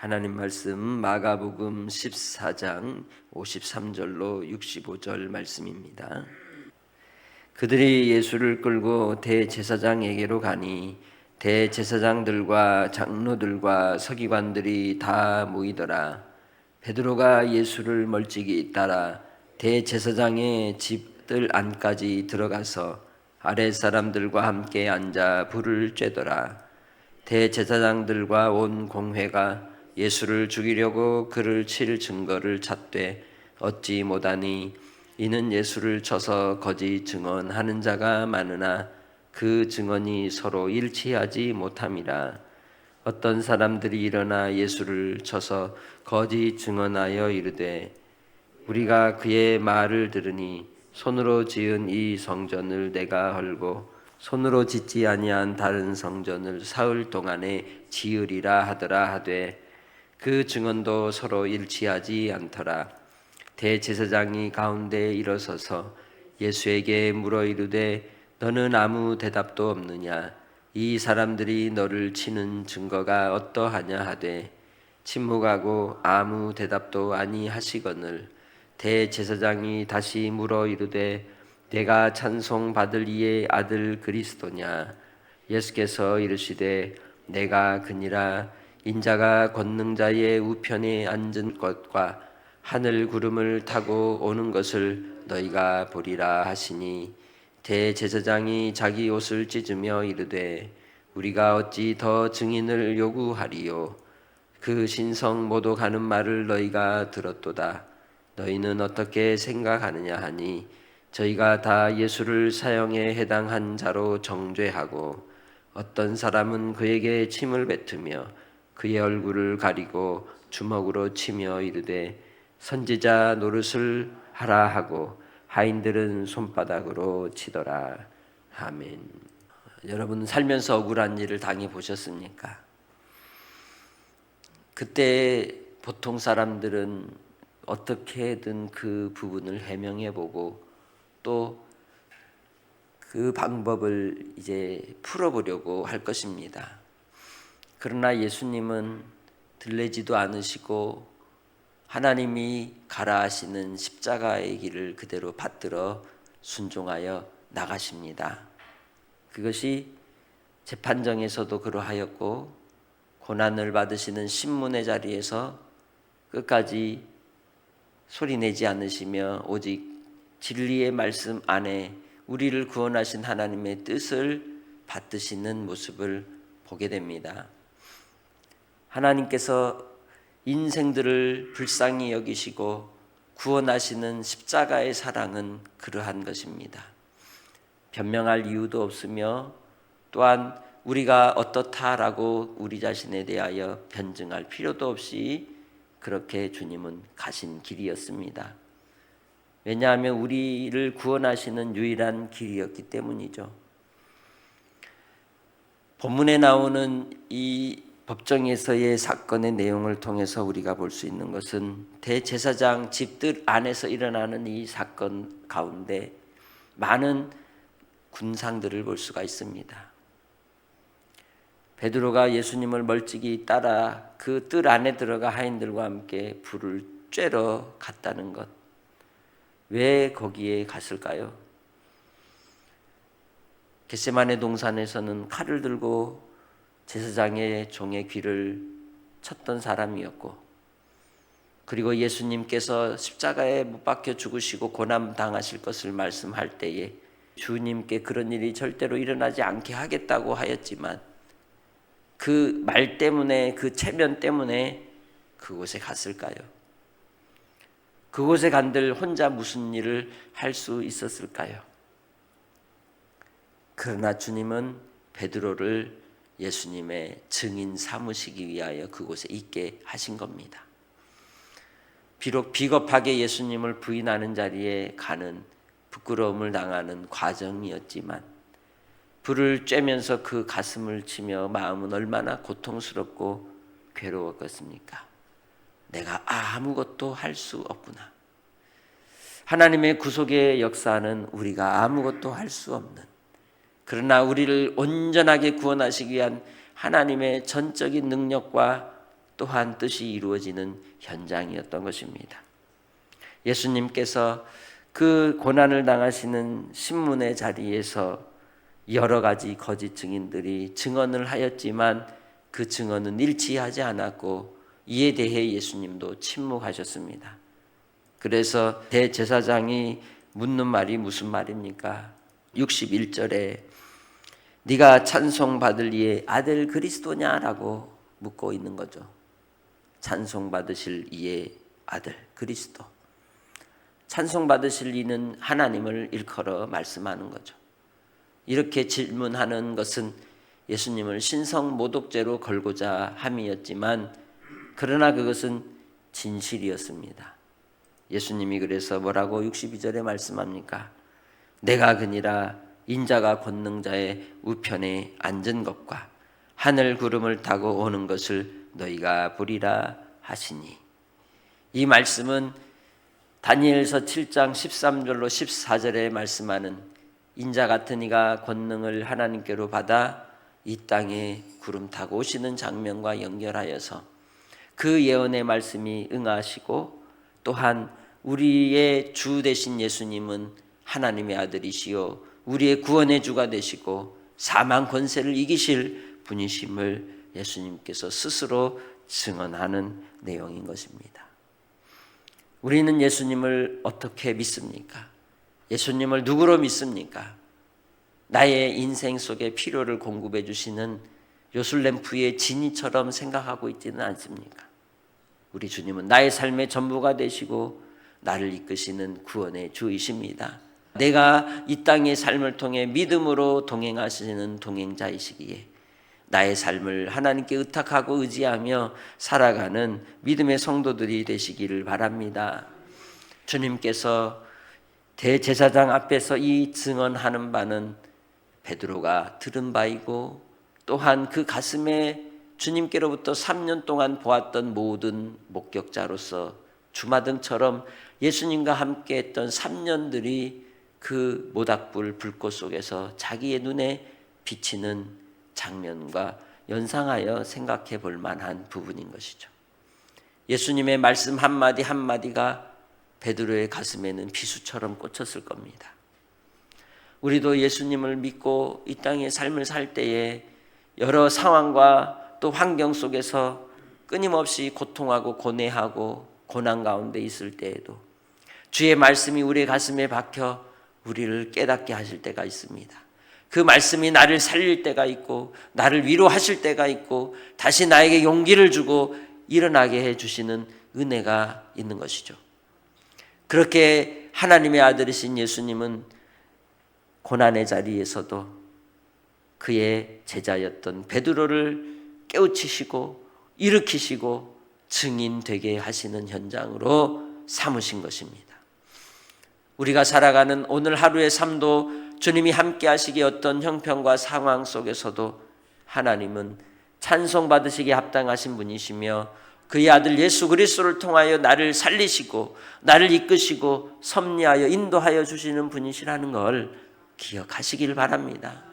하나님 말씀 마가복음 14장 53절로 65절 말씀입니다. 그들이 예수를 끌고 대제사장에게로 가니 대제사장들과 장로들과 서기관들이 다 모이더라. 베드로가 예수를 멀찍이 따라 대제사장의 집들 안까지 들어가서 아랫 사람들과 함께 앉아 불을 쬐더라. 대제사장들과 온 공회가 예수를 죽이려고 그를 칠 증거를 찾되 얻지 못하니 이는 예수를 쳐서 거짓 증언하는 자가 많으나 그 증언이 서로 일치하지 못함이라. 어떤 사람들이 일어나 예수를 쳐서 거짓 증언하여 이르되 우리가 그의 말을 들으니 손으로 지은 이 성전을 내가 헐고 손으로 짓지 아니한 다른 성전을 사흘 동안에 지으리라 하더라 하되 그 증언도 서로 일치하지 않더라. 대제사장이 가운데 일어서서 예수에게 물어 이르되 너는 아무 대답도 없느냐? 이 사람들이 너를 치는 증거가 어떠하냐 하되 침묵하고 아무 대답도 아니하시거늘 대제사장이 다시 물어 이르되 내가 찬송받을 이의 아들 그리스도냐? 예수께서 이르시되 내가 그니라. 인자가 권능자의 우편에 앉은 것과 하늘 구름을 타고 오는 것을 너희가 보리라 하시니 대제사장이 자기 옷을 찢으며 이르되 우리가 어찌 더 증인을 요구하리요? 그 신성 모독하는 말을 너희가 들었도다. 너희는 어떻게 생각하느냐 하니 저희가 다 예수를 사형에 해당한 자로 정죄하고 어떤 사람은 그에게 침을 뱉으며 그의 얼굴을 가리고 주먹으로 치며 이르되 선지자 노릇을 하라 하고 하인들은 손바닥으로 치더라. 아멘. 여러분 살면서 억울한 일을 당해 보셨습니까? 그때 보통 사람들은 어떻게든 그 부분을 해명해 보고 또 그 방법을 이제 풀어보려고 할 것입니다. 그러나 예수님은 들리지도 않으시고 하나님이 가라 하시는 십자가의 길을 그대로 받들어 순종하여 나가십니다. 그것이 재판정에서도 그러하였고 고난을 받으시는 신문의 자리에서 끝까지 소리내지 않으시며 오직 진리의 말씀 안에 우리를 구원하신 하나님의 뜻을 받드시는 모습을 보게 됩니다. 하나님께서 인생들을 불쌍히 여기시고 구원하시는 십자가의 사랑은 그러한 것입니다. 변명할 이유도 없으며 또한 우리가 어떻다라고 우리 자신에 대하여 변증할 필요도 없이 그렇게 주님은 가신 길이었습니다. 왜냐하면 우리를 구원하시는 유일한 길이었기 때문이죠. 본문에 나오는 이 법정에서의 사건의 내용을 통해서 우리가 볼 수 있는 것은 대제사장 집들 안에서 일어나는 이 사건 가운데 많은 군상들을 볼 수가 있습니다. 베드로가 예수님을 멀찍이 따라 그 뜰 안에 들어가 하인들과 함께 불을 쬐러 갔다는 것. 왜 거기에 갔을까요? 겟세마네 동산에서는 칼을 들고 제사장의 종의 귀를 쳤던 사람이었고 그리고 예수님께서 십자가에 못 박혀 죽으시고 고난 당하실 것을 말씀할 때에 주님께 그런 일이 절대로 일어나지 않게 하겠다고 하였지만 그 말 때문에 그 체면 때문에 그곳에 갔을까요? 그곳에 간들 혼자 무슨 일을 할 수 있었을까요? 그러나 주님은 베드로를 예수님의 증인 삼으시기 위하여 그곳에 있게 하신 겁니다. 비록 비겁하게 예수님을 부인하는 자리에 가는 부끄러움을 당하는 과정이었지만 불을 쬐면서 그 가슴을 치며 마음은 얼마나 고통스럽고 괴로웠겠습니까? 내가 아무것도 할 수 없구나. 하나님의 구속의 역사는 우리가 아무것도 할 수 없는, 그러나 우리를 온전하게 구원하시기 위한 하나님의 전적인 능력과 또한 뜻이 이루어지는 현장이었던 것입니다. 예수님께서 그 고난을 당하시는 신문의 자리에서 여러 가지 거짓 증인들이 증언을 하였지만 그 증언은 일치하지 않았고 이에 대해 예수님도 침묵하셨습니다. 그래서 대제사장이 묻는 말이 무슨 말입니까? 61절에 네가 찬송받을 이의 아들 그리스도냐라고 묻고 있는 거죠. 찬송받으실 이의 아들 그리스도. 찬송받으실 이는 하나님을 일컬어 말씀하는 거죠. 이렇게 질문하는 것은 예수님을 신성 모독죄로 걸고자 함이었지만 그러나 그것은 진실이었습니다. 예수님이 그래서 뭐라고 62절에 말씀합니까? 내가 그니라 인자가 권능자의 우편에 앉은 것과 하늘 구름을 타고 오는 것을 너희가 보리라 하시니. 이 말씀은 다니엘서 7장 13절로 14절에 말씀하는 인자 같은 이가 권능을 하나님께로 받아 이 땅에 구름 타고 오시는 장면과 연결하여서 그 예언의 말씀이 응하시고 또한 우리의 주 되신 예수님은 하나님의 아들이시요 우리의 구원의 주가 되시고 사망 권세를 이기실 분이심을 예수님께서 스스로 증언하는 내용인 것입니다. 우리는 예수님을 어떻게 믿습니까? 예수님을 누구로 믿습니까? 나의 인생 속에 필요를 공급해 주시는 요술램프의 진이처럼 생각하고 있지는 않습니까? 우리 주님은 나의 삶의 전부가 되시고 나를 이끄시는 구원의 주이십니다. 내가 이 땅의 삶을 통해 믿음으로 동행하시는 동행자이시기에 나의 삶을 하나님께 의탁하고 의지하며 살아가는 믿음의 성도들이 되시기를 바랍니다. 주님께서 대제사장 앞에서 이 증언하는 바는 베드로가 들은 바이고 또한 그 가슴에 주님께로부터 3년 동안 보았던 모든 목격자로서 주마등처럼 예수님과 함께 했던 3년들이 그 모닥불 불꽃 속에서 자기의 눈에 비치는 장면과 연상하여 생각해 볼 만한 부분인 것이죠. 예수님의 말씀 한마디 한마디가 베드로의 가슴에는 비수처럼 꽂혔을 겁니다. 우리도 예수님을 믿고 이 땅의 삶을 살 때에 여러 상황과 또 환경 속에서 끊임없이 고통하고 고뇌하고 고난 가운데 있을 때에도 주의 말씀이 우리의 가슴에 박혀 우리를 깨닫게 하실 때가 있습니다. 그 말씀이 나를 살릴 때가 있고 나를 위로하실 때가 있고 다시 나에게 용기를 주고 일어나게 해주시는 은혜가 있는 것이죠. 그렇게 하나님의 아들이신 예수님은 고난의 자리에서도 그의 제자였던 베드로를 깨우치시고 일으키시고 증인되게 하시는 현장으로 삼으신 것입니다. 우리가 살아가는 오늘 하루의 삶도 주님이 함께 하시기에 어떤 형편과 상황 속에서도 하나님은 찬송받으시기에 합당하신 분이시며 그의 아들 예수 그리스도를 통하여 나를 살리시고 나를 이끄시고 섭리하여 인도하여 주시는 분이시라는 걸 기억하시길 바랍니다.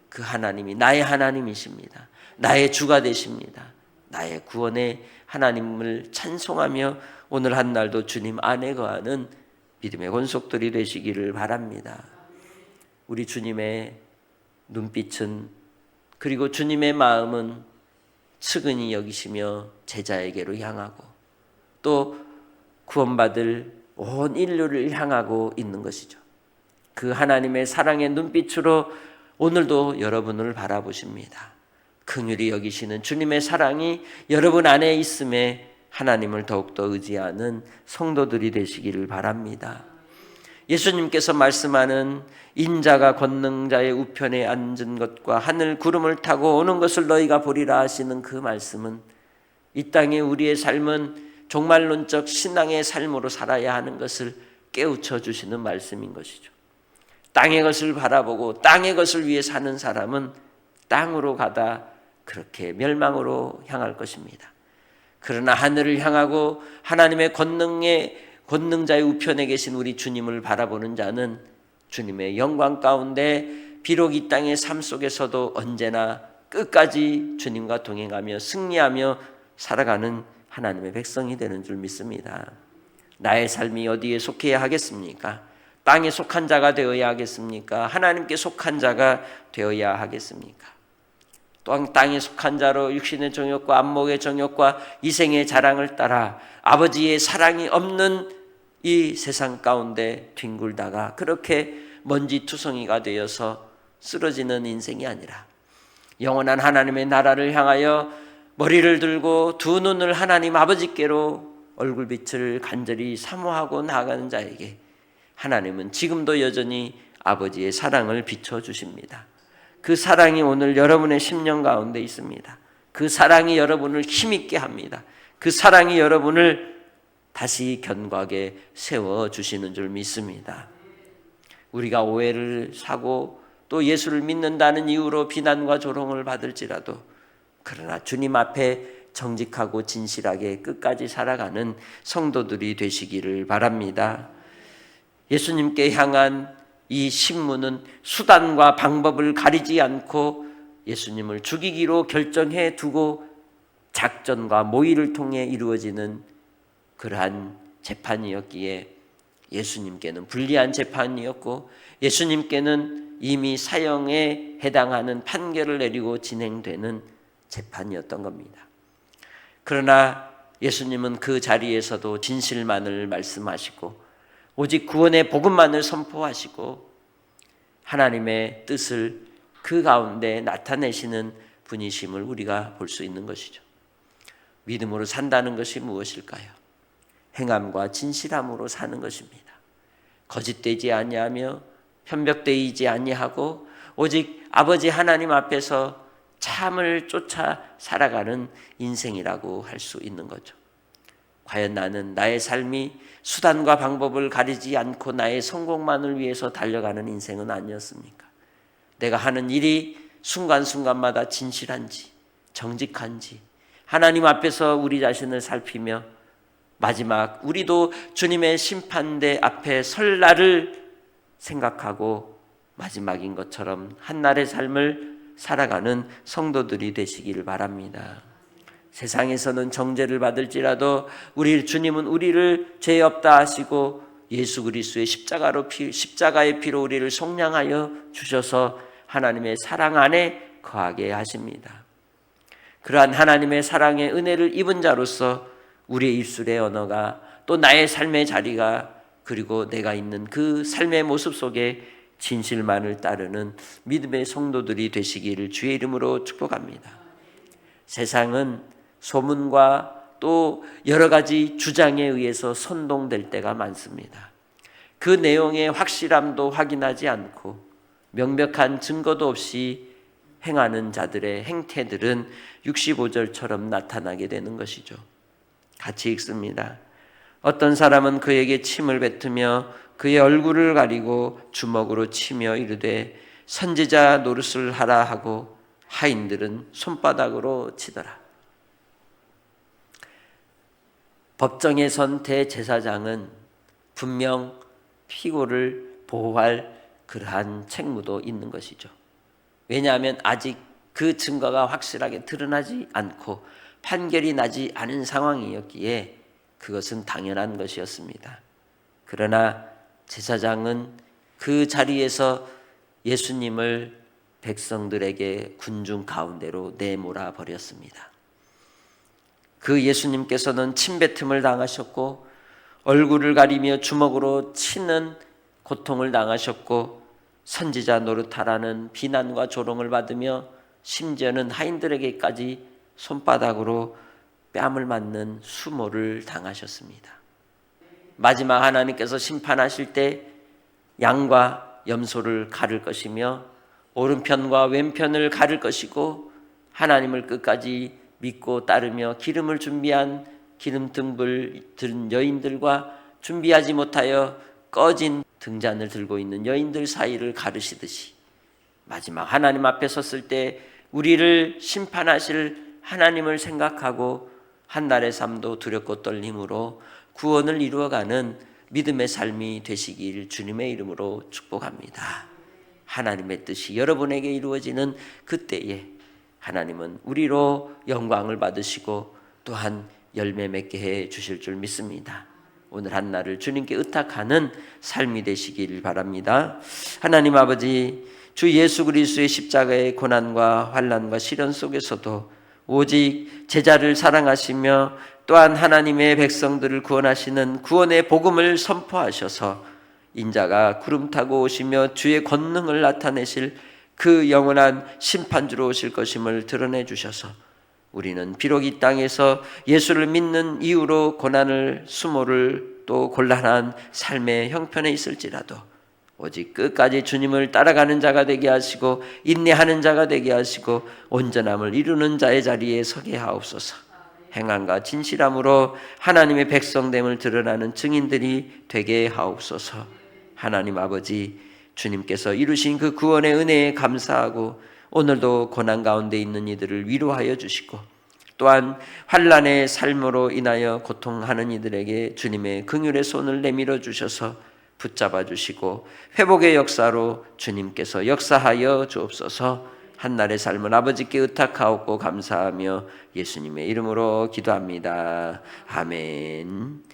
그 하나님이 나의 하나님이십니다. 나의 주가 되십니다. 나의 구원의 하나님을 찬송하며 오늘 한 날도 주님 안에 거하는 믿음의 권속들이 되시기를 바랍니다. 우리 주님의 눈빛은 그리고 주님의 마음은 측은히 여기시며 제자에게로 향하고 또 구원받을 온 인류를 향하고 있는 것이죠. 그 하나님의 사랑의 눈빛으로 오늘도 여러분을 바라보십니다. 긍휼히 여기시는 주님의 사랑이 여러분 안에 있음에 하나님을 더욱더 의지하는 성도들이 되시기를 바랍니다. 예수님께서 말씀하는 인자가 권능자의 우편에 앉은 것과 하늘 구름을 타고 오는 것을 너희가 보리라 하시는 그 말씀은 이 땅에 우리의 삶은 종말론적 신앙의 삶으로 살아야 하는 것을 깨우쳐 주시는 말씀인 것이죠. 땅의 것을 바라보고 땅의 것을 위해 사는 사람은 땅으로 가다 그렇게 멸망으로 향할 것입니다. 그러나 하늘을 향하고 하나님의 권능자의 우편에 계신 우리 주님을 바라보는 자는 주님의 영광 가운데 비록 이 땅의 삶 속에서도 언제나 끝까지 주님과 동행하며 승리하며 살아가는 하나님의 백성이 되는 줄 믿습니다. 나의 삶이 어디에 속해야 하겠습니까? 땅에 속한 자가 되어야 하겠습니까? 하나님께 속한 자가 되어야 하겠습니까? 또한 땅에 속한 자로 육신의 정욕과 안목의 정욕과 이생의 자랑을 따라 아버지의 사랑이 없는 이 세상 가운데 뒹굴다가 그렇게 먼지투성이가 되어서 쓰러지는 인생이 아니라 영원한 하나님의 나라를 향하여 머리를 들고 두 눈을 하나님 아버지께로 얼굴빛을 간절히 사모하고 나아가는 자에게 하나님은 지금도 여전히 아버지의 사랑을 비춰주십니다. 그 사랑이 오늘 여러분의 심령 가운데 있습니다. 그 사랑이 여러분을 힘있게 합니다. 그 사랑이 여러분을 다시 견고하게 세워주시는 줄 믿습니다. 우리가 오해를 사고 또 예수를 믿는다는 이유로 비난과 조롱을 받을지라도 그러나 주님 앞에 정직하고 진실하게 끝까지 살아가는 성도들이 되시기를 바랍니다. 예수님께 향한 이 신문은 수단과 방법을 가리지 않고 예수님을 죽이기로 결정해 두고 작전과 모의를 통해 이루어지는 그러한 재판이었기에 예수님께는 불리한 재판이었고 예수님께는 이미 사형에 해당하는 판결을 내리고 진행되는 재판이었던 겁니다. 그러나 예수님은 그 자리에서도 진실만을 말씀하시고 오직 구원의 복음만을 선포하시고 하나님의 뜻을 그 가운데 나타내시는 분이심을 우리가 볼 수 있는 것이죠. 믿음으로 산다는 것이 무엇일까요? 행함과 진실함으로 사는 것입니다. 거짓되지 아니하며 편벽되지 아니하고 오직 아버지 하나님 앞에서 참을 쫓아 살아가는 인생이라고 할 수 있는 거죠. 과연 나는 나의 삶이 수단과 방법을 가리지 않고 나의 성공만을 위해서 달려가는 인생은 아니었습니까? 내가 하는 일이 순간순간마다 진실한지 정직한지 하나님 앞에서 우리 자신을 살피며 마지막 우리도 주님의 심판대 앞에 설 날을 생각하고 마지막인 것처럼 한날의 삶을 살아가는 성도들이 되시기를 바랍니다. 세상에서는 정죄를 받을지라도 우리 주님은 우리를 죄 없다 하시고 예수 그리스도의 십자가의 피로 우리를 속량하여 주셔서 하나님의 사랑 안에 거하게 하십니다. 그러한 하나님의 사랑의 은혜를 입은 자로서 우리의 입술의 언어가 또 나의 삶의 자리가 그리고 내가 있는 그 삶의 모습 속에 진실만을 따르는 믿음의 성도들이 되시기를 주의 이름으로 축복합니다. 세상은 소문과 또 여러 가지 주장에 의해서 선동될 때가 많습니다. 그 내용의 확실함도 확인하지 않고 명백한 증거도 없이 행하는 자들의 행태들은 65절처럼 나타나게 되는 것이죠. 같이 읽습니다. 어떤 사람은 그에게 침을 뱉으며 그의 얼굴을 가리고 주먹으로 치며 이르되 선지자 노릇을 하라 하고 하인들은 손바닥으로 치더라. 법정에 선 대제사장은 분명 피고를 보호할 그러한 책무도 있는 것이죠. 왜냐하면 아직 그 증거가 확실하게 드러나지 않고 판결이 나지 않은 상황이었기에 그것은 당연한 것이었습니다. 그러나 제사장은 그 자리에서 예수님을 백성들에게 군중 가운데로 내몰아 버렸습니다. 그 예수님께서는 침뱉음을 당하셨고 얼굴을 가리며 주먹으로 치는 고통을 당하셨고 선지자 노릇하라는 비난과 조롱을 받으며 심지어는 하인들에게까지 손바닥으로 뺨을 맞는 수모를 당하셨습니다. 마지막 하나님께서 심판하실 때 양과 염소를 가를 것이며 오른편과 왼편을 가를 것이고 하나님을 끝까지 믿고 따르며 기름을 준비한 기름등불 든 여인들과 준비하지 못하여 꺼진 등잔을 들고 있는 여인들 사이를 가르시듯이 마지막 하나님 앞에 섰을 때 우리를 심판하실 하나님을 생각하고 한날의 삶도 두렵고 떨림으로 구원을 이루어가는 믿음의 삶이 되시길 주님의 이름으로 축복합니다. 하나님의 뜻이 여러분에게 이루어지는 그때에 하나님은 우리로 영광을 받으시고 또한 열매 맺게 해 주실 줄 믿습니다. 오늘 한날을 주님께 의탁하는 삶이 되시길 바랍니다. 하나님 아버지, 주 예수 그리스도의 십자가의 고난과 환난과 시련 속에서도 오직 제자를 사랑하시며 또한 하나님의 백성들을 구원하시는 구원의 복음을 선포하셔서 인자가 구름 타고 오시며 주의 권능을 나타내실 그 영원한 심판주로 오실 것임을 드러내 주셔서 우리는 비록 이 땅에서 예수를 믿는 이유로 고난을 수모를 또 곤란한 삶의 형편에 있을지라도 오직 끝까지 주님을 따라가는 자가 되게 하시고 인내하는 자가 되게 하시고 온전함을 이루는 자의 자리에 서게 하옵소서. 행함과 진실함으로 하나님의 백성됨을 드러나는 증인들이 되게 하옵소서. 하나님 아버지, 주님께서 이루신 그 구원의 은혜에 감사하고 오늘도 고난 가운데 있는 이들을 위로하여 주시고 또한 환난의 삶으로 인하여 고통하는 이들에게 주님의 긍휼의 손을 내밀어 주셔서 붙잡아 주시고 회복의 역사로 주님께서 역사하여 주옵소서. 한날의 삶은 아버지께 의탁하옵고 감사하며 예수님의 이름으로 기도합니다. 아멘.